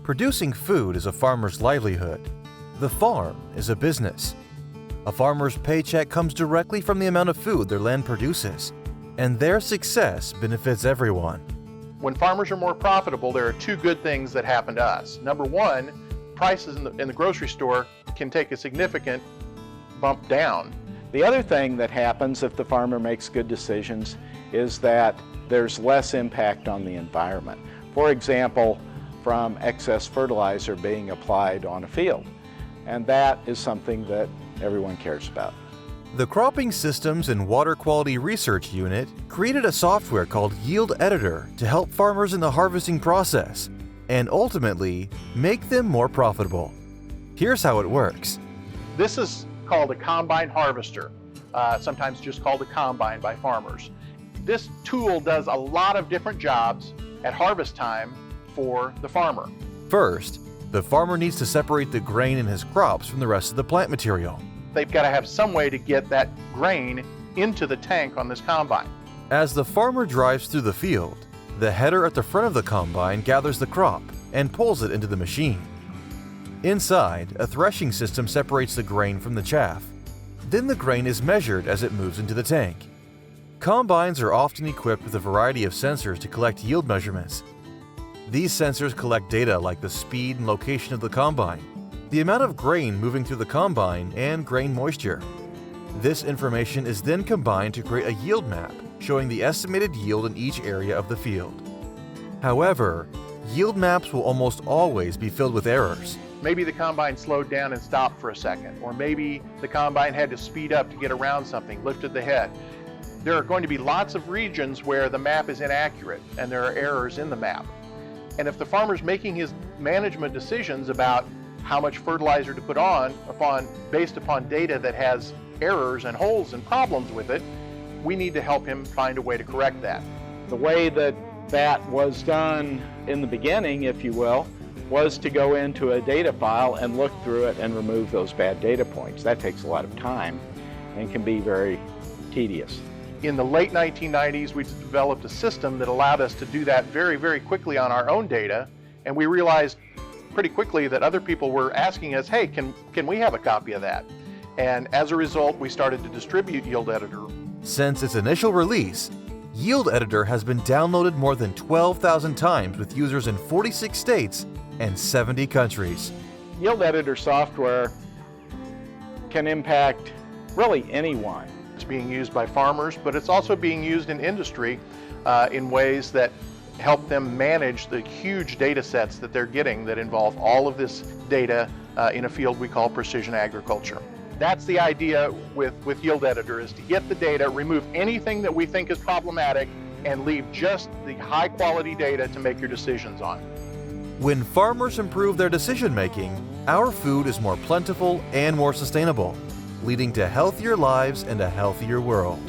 Producing food is a farmer's livelihood. The farm is a business. A farmer's paycheck comes directly from the amount of food their land produces, and their success benefits everyone. When farmers are more profitable, there are two good things that happen to us. Number one, prices in the grocery store can take a significant bump down. The other thing that happens if the farmer makes good decisions is that there's less impact on the environment. For example, from excess fertilizer being applied on a field. And that is something that everyone cares about. The Cropping Systems and Water Quality Research Unit created a software called Yield Editor to help farmers in the harvesting process and ultimately make them more profitable. Here's how it works. This is called a combine harvester, sometimes just called a combine by farmers. This tool does a lot of different jobs at harvest time for the farmer. First, the farmer needs to separate the grain in his crops from the rest of the plant material. They've got to have some way to get that grain into the tank on this combine. As the farmer drives through the field, the header at the front of the combine gathers the crop and pulls it into the machine. Inside, a threshing system separates the grain from the chaff. Then the grain is measured as it moves into the tank. Combines are often equipped with a variety of sensors to collect yield measurements. These sensors collect data like the speed and location of the combine, the amount of grain moving through the combine, and grain moisture. This information is then combined to create a yield map showing the estimated yield in each area of the field. However, yield maps will almost always be filled with errors. Maybe the combine slowed down and stopped for a second, or maybe the combine had to speed up to get around something, lifted the head. There are going to be lots of regions where the map is inaccurate and there are errors in the map. And if the farmer's making his management decisions about how much fertilizer to put on based upon data that has errors and holes and problems with it, we need to help him find a way to correct that. The way that was done in the beginning, if you will, was to go into a data file and look through it and remove those bad data points. That takes a lot of time and can be very tedious. In the late 1990s, we developed a system that allowed us to do that very, very quickly on our own data, and we realized pretty quickly that other people were asking us, hey, can we have a copy of that? And as a result, we started to distribute Yield Editor. Since its initial release, Yield Editor has been downloaded more than 12,000 times with users in 46 states and 70 countries. Yield Editor software can impact really anyone. It's being used by farmers, but it's also being used in industry in ways that help them manage the huge data sets that they're getting that involve all of this data in a field we call precision agriculture. That's the idea with Yield Editor, is to get the data, remove anything that we think is problematic, and leave just the high quality data to make your decisions on. When farmers improve their decision making, our food is more plentiful and more sustainable, leading to healthier lives and a healthier world.